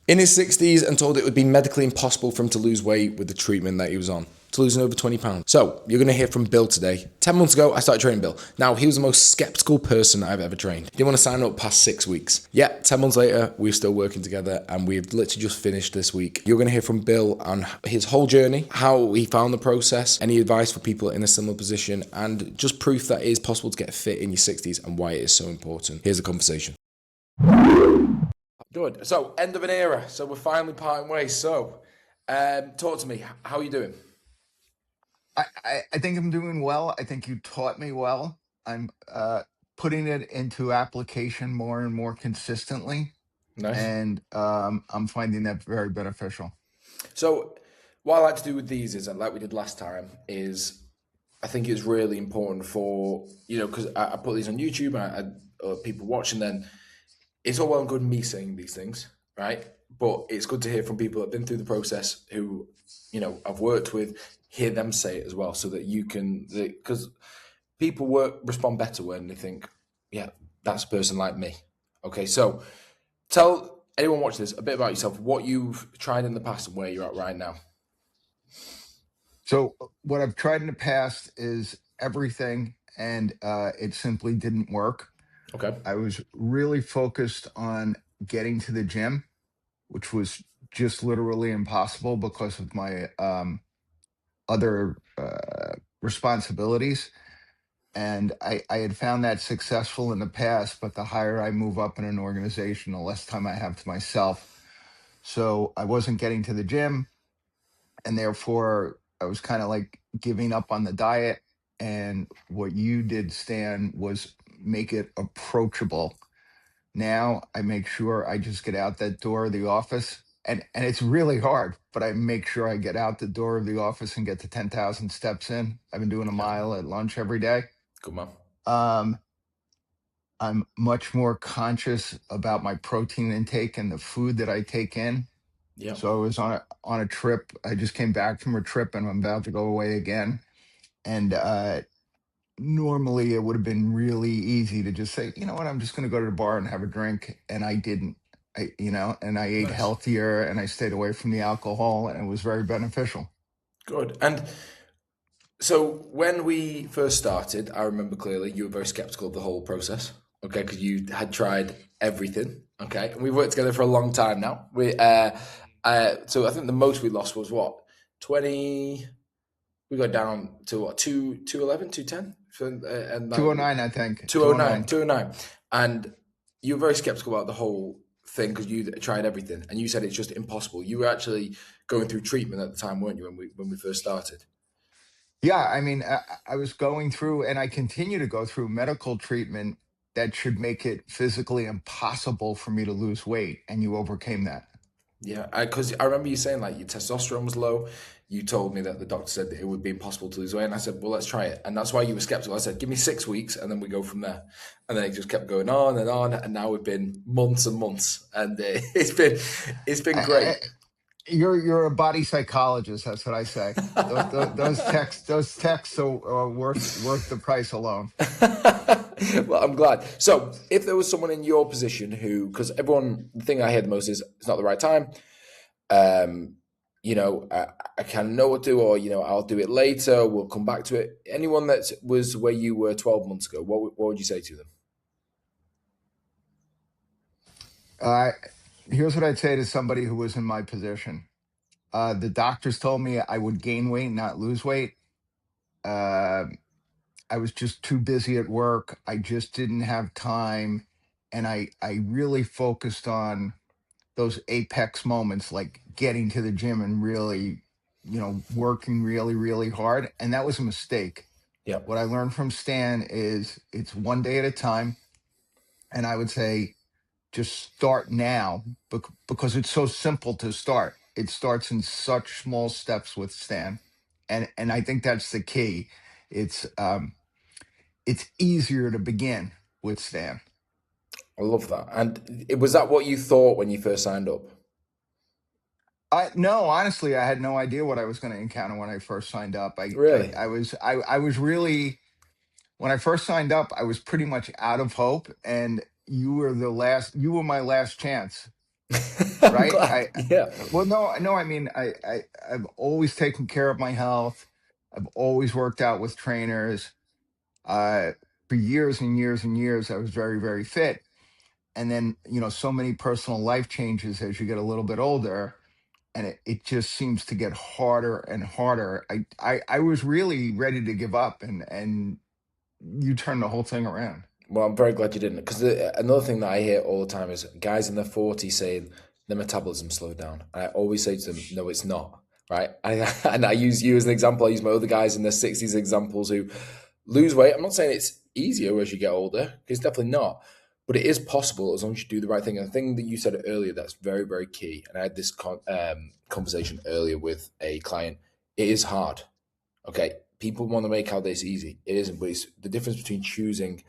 in his 60s and told it would be medically impossible for him to lose weight with the treatment that he was on, to losing over 20 pounds. So, you're going to hear from Bill today. 10 months ago, I started training Bill. Now, he was the most skeptical person I've ever trained. He didn't want to sign up past 6 weeks. Yeah, 10 months later, we're still working together and we've literally just finished this week. You're going to hear from Bill on his whole journey, how he found the process, any advice for people in a similar position, and just proof that it is possible to get fit in your 60s and why it is so important. Here's the conversation. Good. So, end of an era. So, we're finally parting ways. So, talk to me. How are you doing? I think I'm doing well. I think you taught me well. I'm putting it into application more and more consistently, Nice. and I'm finding that very beneficial. So, what I like to do with these is, like we did last time, is I think it's really important for, because I put these on YouTube and people watching, then it's all well and good me saying these things, right? But it's good to hear from people that have been through the process who, I've worked with, hear them say it as well so that you can, because people respond better when they think, yeah, that's a person like me. Okay, so tell anyone watching this a bit about yourself, what you've tried in the past and where you're at right now. So what I've tried in the past is everything, and it simply didn't work. Okay. I was really focused on getting to the gym, which was just literally impossible because of my other responsibilities. And I had found that successful in the past, but the higher I move up in an organization, the less time I have to myself. So I wasn't getting to the gym, and therefore I was kind of like giving up on the diet. And what you did, Stan, was make it approachable. Now I make sure I just get out that door of the office. And it's really hard, but I make sure I get out the door of the office and get to 10,000 steps in. I've been doing a Yeah. mile at lunch every day. Good man. Um, I'm much more conscious about my protein intake and the food that I take in. Yeah. So I was on a trip. I just came back from a trip and I'm about to go away again. And normally it would have been really easy to just say, you know what, I'm just going to go to the bar and have a drink. And I didn't. And I ate Nice. healthier and I stayed away from the alcohol, and it was very beneficial. Good. And so when we first started, I remember clearly you were very skeptical of the whole process. Okay, because you had tried everything. Okay, and we've worked together for a long time now. So I think the most we lost was what 20. We got down to what 211, 210, and that 209, I think. 209, 209. 209, and you were very skeptical about the whole thing because you tried everything, and you said it's just impossible. You were actually going through treatment at the time, weren't you, when we first started? Yeah, I mean, I was going through, and I continue to go through medical treatment that should make it physically impossible for me to lose weight, and you overcame that. Yeah, because I remember you saying like your testosterone was low. You told me that the doctor said that it would be impossible to lose weight, and I said, "Well, let's try it." And that's why you were skeptical. I said, "Give me 6 weeks, and then we go from there." And then it just kept going on, and now we've been months and months, and it's been I, great. you're a body psychologist. That's what I say. Those texts are worth the price alone. Well, I'm glad. So, if there was someone in your position who, because the thing I hear the most is it's not the right time. Um, I kind of know what to do, or I'll do it later. We'll come back to it. Anyone that was where you were 12 months ago, what would you say to them? Uh, Here's what I'd say to somebody who was in my position. The doctors told me I would gain weight, not lose weight. Uh, I was just too busy at work. I just didn't have time, and I really focused on those apex moments, like getting to the gym and really, working really, really hard. And that was a mistake. Yeah, What I learned from Stan is it's one day at a time. And I would say just start now, because it's so simple to start. It starts in such small steps with Stan. And I think that's the key. It's it's easier to begin with Stan. I love that. And was that what you thought when you first signed up? I No, honestly, I had no idea what I was going to encounter when I first signed up. Really? I was really, when I first signed up, I was pretty much out of hope, and you were my last chance. I'm right? glad. Yeah. Well, no, I mean, I've always taken care of my health. I've always worked out with trainers. Uh, for years and years and years, I was very, very fit. And then, so many personal life changes as you get a little bit older, and it just seems to get harder and harder. I was really ready to give up, and you turned the whole thing around. Well, I'm very glad you didn't, because another thing that I hear all the time is guys in their 40s saying their metabolism slowed down. And I always say to them, no, it's not. Right. And I use you as an example. I use my other guys in their 60s examples who lose weight. I'm not saying it's easier as you get older, it's definitely not. But it is possible as long as you do the right thing. And the thing that you said earlier that's very, very key. And I had this conversation earlier with a client. It is hard. Okay. People want to make out this easy. It isn't. But it's the difference between choosing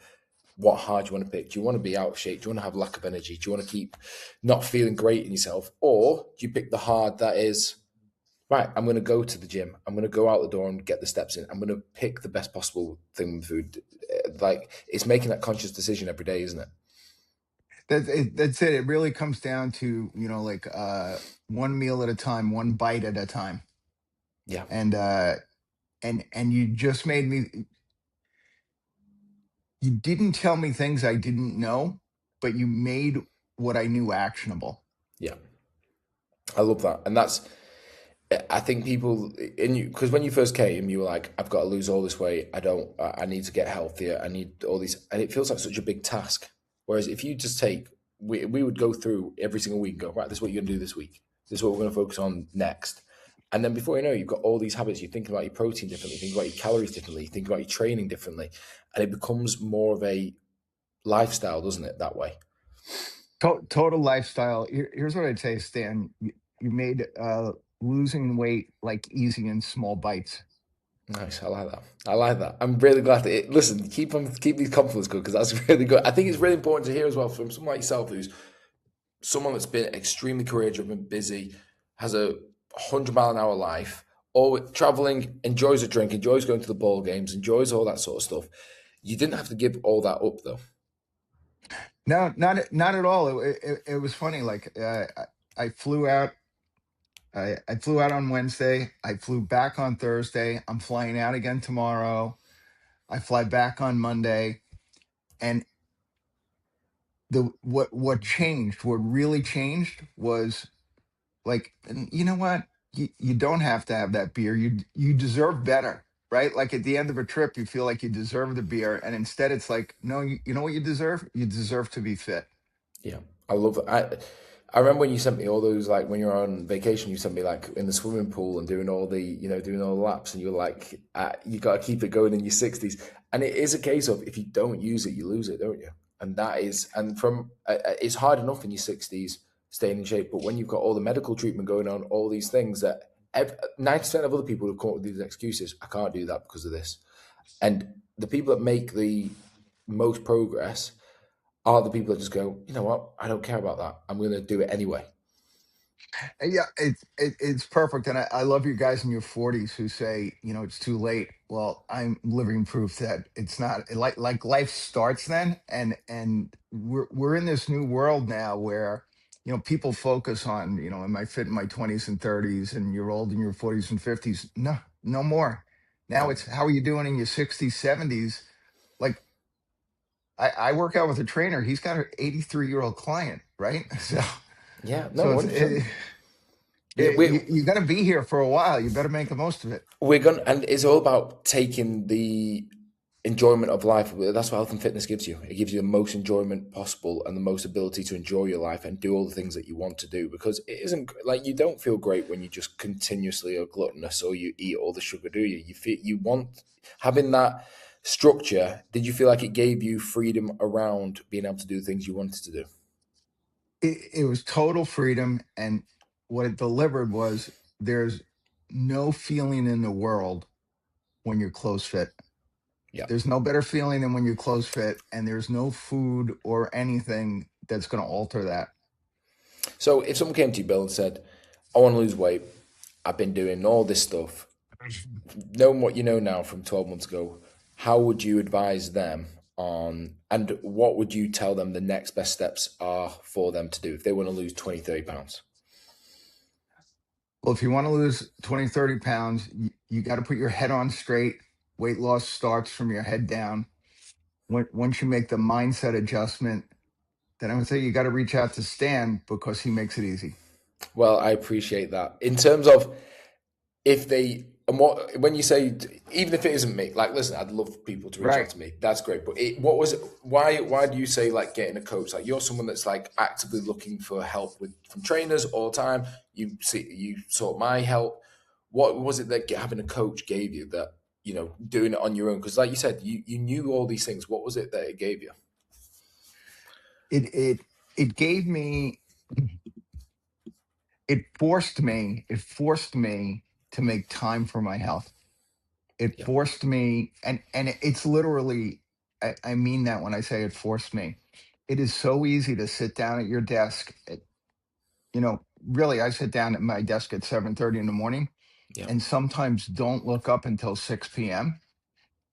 what hard you want to pick. Do you want to be out of shape? Do you want to have lack of energy? Do you want to keep not feeling great in yourself? Or do you pick the hard that is, right, I'm going to go to the gym. I'm going to go out the door and get the steps in. I'm going to pick the best possible thing with food. Like, it's making that conscious decision every day, isn't it? That's it. It really comes down to, like one meal at a time, one bite at a time. Yeah. And and you just made me, you didn't tell me things I didn't know, but you made what I knew actionable. Yeah. I love that. And that's, I think people in you, because when you first came, you were like, I've got to lose all this weight. I need to get healthier. I need all these, and it feels like such a big task. Whereas if you just take, we would go through every single week and go, right, this is what you're going to do this week. This is what we're going to focus on next. And then before you know, you've got all these habits. You're thinking about your protein differently, you think about your calories differently, you think about your training differently. And it becomes more of a lifestyle, doesn't it, that way? Total lifestyle. Here's what I'd say, Stan. You made losing weight like easy in small bites. Nice, I like that. I like that. I'm really glad that listen, keep these compliments good because that's really good. I think it's really important to hear as well from someone like yourself who's someone that's been extremely career driven, busy, has a 100-mile-an-hour life, or traveling, enjoys a drink, enjoys going to the ball games, enjoys all that sort of stuff. You didn't have to give all that up though. No, not at all. It was funny. Like I flew out. I flew out on Wednesday. I flew back on Thursday. I'm flying out again tomorrow. I fly back on Monday. And the what changed, what really changed was like, and you know what? You don't have to have that beer. You deserve better, right? Like at the end of a trip, you feel like you deserve the beer, and instead it's like, no, you know what you deserve? You deserve to be fit. Yeah, I love it. I remember when you sent me all those like when you're on vacation, you sent me like in the swimming pool and doing all the doing all the laps, and you're like, you got to keep it going in your 60s. And it is a case of if you don't use it, you lose it, don't you? And that is and from it's hard enough in your 60s staying in shape, but when you've got all the medical treatment going on, all these things that 90% of other people have come up with these excuses. I can't do that because of this. And the people that make the most progress are the people that just go, you know what? I don't care about that. I'm going to do it anyway. Yeah, it's perfect, and I love you guys in your 40s who say, it's too late. Well, I'm living proof that it's not. Like life starts then, and we're in this new world now where people focus on am I fit in my 20s and 30s, and you're old in your 40s and 50s. No, no more. Now No. it's how are you doing in your 60s, 70s? Like I work out with a trainer. He's got an 83-year-old client, right? So Yeah. No. so 100%. Yeah. you're going to be here for a while. You better make the most of it. We're going, and it's all about taking the enjoyment of life. That's what health and fitness gives you. It gives you the most enjoyment possible and the most ability to enjoy your life and do all the things that you want to do. Because it isn't like you don't feel great when you just continuously are gluttonous or you eat all the sugar, do you? You feel you want having that structure. Did you feel like it gave you freedom around being able to do the things you wanted to do? It was total freedom, and what it delivered was there's no feeling in the world when you're close fit. Yeah. There's no better feeling than when you're close fit, and there's no food or anything that's going to alter that. So if someone came to you, Bill, and said, I want to lose weight, I've been doing all this stuff, knowing what you know now from 12 months ago, how would you advise them on, and what would you tell them the next best steps are for them to do if they want to lose 20, 30 pounds? Well, if you want to lose 20, 30 pounds, you got to put your head on straight. Weight loss starts from your head down. Once you make the mindset adjustment, then I would say you got to reach out to Stan because he makes it easy. Well, I appreciate that. In terms of if they, and what, when you say, even if it isn't me, like, listen, I'd love people to reach out Right. to me. That's great. But what was it? Why do you say like getting a coach? Like, you're someone that's like actively looking for help from trainers all the time. You sought my help. What was it that having a coach gave you that, doing it on your own? Because like you said, you knew all these things. What was it that it gave you? It gave me, it forced me to make time for my health. It Yeah. forced me, and it's literally, I mean that when I say it forced me. It is so easy to sit down at your desk. Really, I sit down at my desk at 7:30 in the morning, Yeah. and sometimes don't look up until 6 p.m.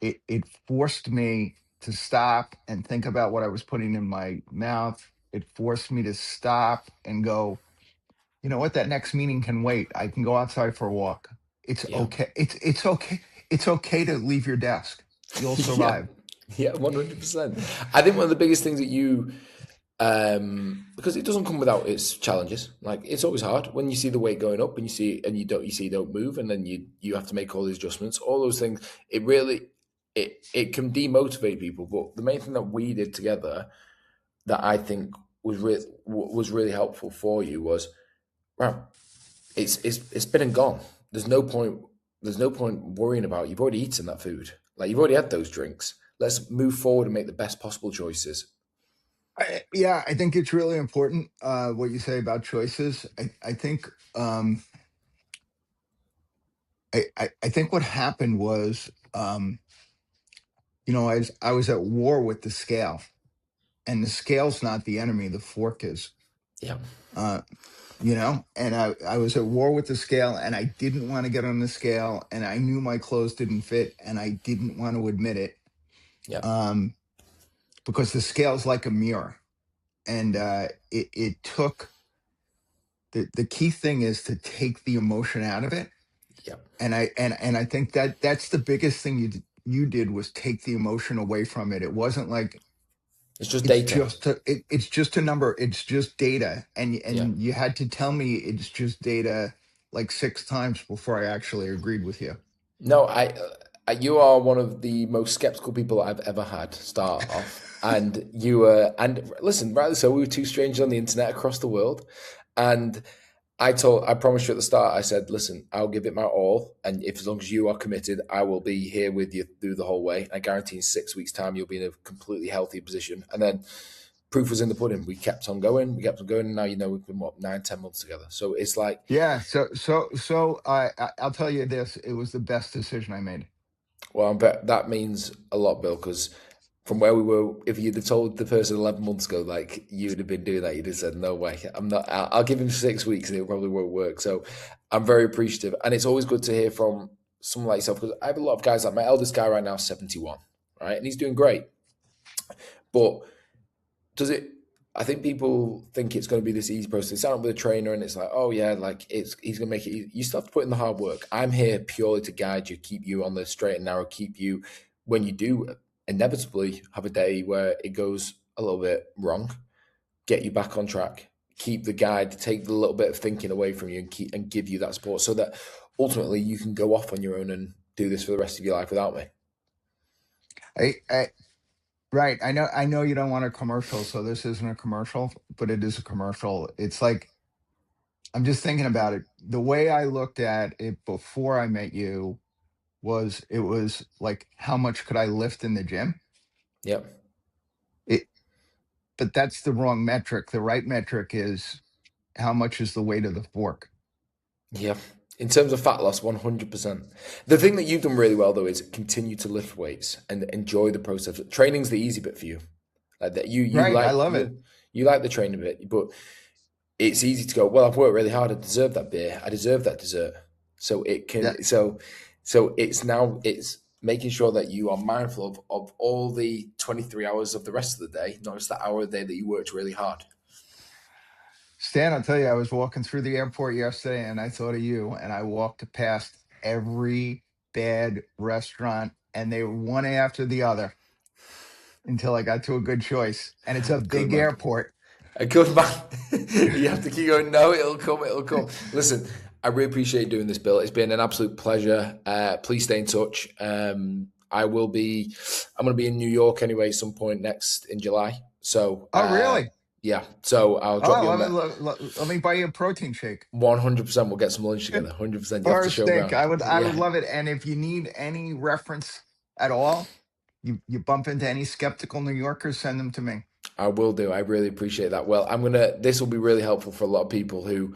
It forced me to stop and think about what I was putting in my mouth. It forced me to stop and go, you know what, that next meeting can wait. I can go outside for a walk. It's Yeah. okay. It's okay. It's okay to leave your desk. You'll Yeah. survive. Yeah. 100%. I think one of the biggest things that because it doesn't come without its challenges. Like, it's always hard when you see the weight going up and you don't move, and then you have to make all these adjustments, all those things. It really, it can demotivate people. But the main thing that we did together that I think was really helpful for you was, wow, it's been and gone. There's no point. There's no point worrying about it. You've already eaten that food. Like, you've already had those drinks. Let's move forward and make the best possible choices. Yeah, I think it's really important what you say about choices. I think I think what happened was, I was at war with the scale, and the scale's not the enemy, the fork is. Yeah. Uh, and I was at war with the scale, and I didn't want to get on the scale, and I knew my clothes didn't fit, and I didn't want to admit it, Yeah. um, because the scale's like a mirror, and it took the key thing is to take the emotion out of it. Yeah. And I think that's the biggest thing you did was take the emotion away from it. It wasn't like It's just data. it's just a number. It's just data, and Yeah. and you had to tell me it's just data like 6 times before I actually agreed with you. No, you are one of the most skeptical people I've ever had start off. And and listen, rightly so, we were two strangers on the internet across the world. And I promised you at the start, I said, listen, I'll give it my all. And if, as long as you are committed, I will be here with you through the whole way. I guarantee in 6 weeks' time, you'll be in a completely healthy position. And then proof was in the pudding. We kept on going. We kept on going. And now, we've been, what, 9, 10 months together. So it's like, Yeah. So I'll tell you this. It was the best decision I made. well, I bet that means a lot, Bill, because from where we were, if you'd have told the person 11 months ago, like, you would have been doing that, you'd have said, no way, I'm not, I'll give him 6 weeks and it probably won't work. So I'm very appreciative. And it's always good to hear from someone like yourself, because I have a lot of guys, like my eldest guy right now is 71, right? And he's doing great. But does it, I think people think it's going to be this easy process. They sign up with a trainer and it's like, oh yeah, like he's going to make it easy. You still have to put in the hard work. I'm here purely to guide you, keep you on the straight and narrow, keep you, when you do inevitably have a day where it goes a little bit wrong, get you back on track, keep the guide, take the little bit of thinking away from you and give you that support so that ultimately you can go off on your own and do this for the rest of your life without me. I Right. I know you don't want a commercial, so this isn't a commercial, but it is a commercial. It's like I'm just thinking about it. The way I looked at it before I met you it was like how much could I lift in the gym? Yep. It but that's the wrong metric. The right metric is how much is the weight of the fork. Yeah. In terms of fat loss, 100%. The thing that you've done really well, though, is continue to lift weights and enjoy the process. Training's the easy bit for you. Like that, Right. I love it. you like the training bit, but it's easy to go, well, I've worked really hard. I deserve that beer. I deserve that dessert. So it Yeah. can, so it's now, it's making sure that you are mindful of all the 23 hours of the rest of the day, not just the hour a day that you worked really hard. Stan, I'll tell you, I was walking through the airport yesterday and I thought of you, and I walked past every bad restaurant and they were one after the other until I got to a good choice. And it's a Good big man. airport. A good man. You have to keep going, no, it'll come. Listen, I really appreciate doing this, Bill. It's been an absolute pleasure. Please stay in touch. I'm going to be in New York anyway, some point in July. So, Oh, really? yeah. So I'll drop you let me buy you a protein shake. 100%. We'll get some lunch together. 100%. You have Or to a show steak. around. I would love it. And if you need any reference at all, you bump into any skeptical New Yorkers, send them to me. I will do. I really appreciate that. Well, this will be really helpful for a lot of people who,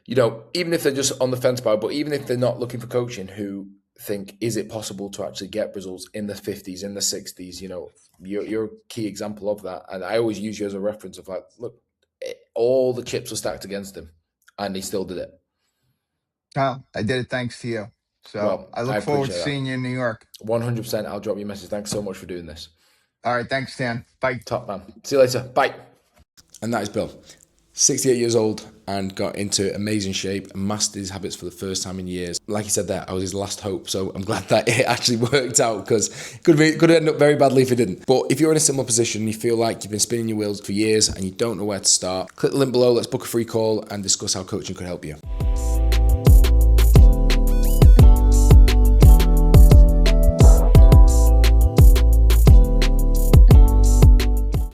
even if they're just on the fence about it, but even if they're not looking for coaching, who think, is it possible to actually get results in the 50s, in the 60s? You're a key example of that. And I always use you as a reference of like, look, all the chips were stacked against him and he still did it. Oh, I did it thanks to you. So Well, I look forward to seeing you in New York. 100%. I'll drop you a message. Thanks so much for doing this. All right. Thanks, Stan. Bye. Top man. See you later. Bye. And that is Bill. 68 years old and got into amazing shape and mastered his habits for the first time in years. Like he said there, I was his last hope. So I'm glad that it actually worked out, because it could end up very badly if it didn't. But if you're in a similar position and you feel like you've been spinning your wheels for years and you don't know where to start, click the link below. Let's book a free call and discuss how coaching could help you.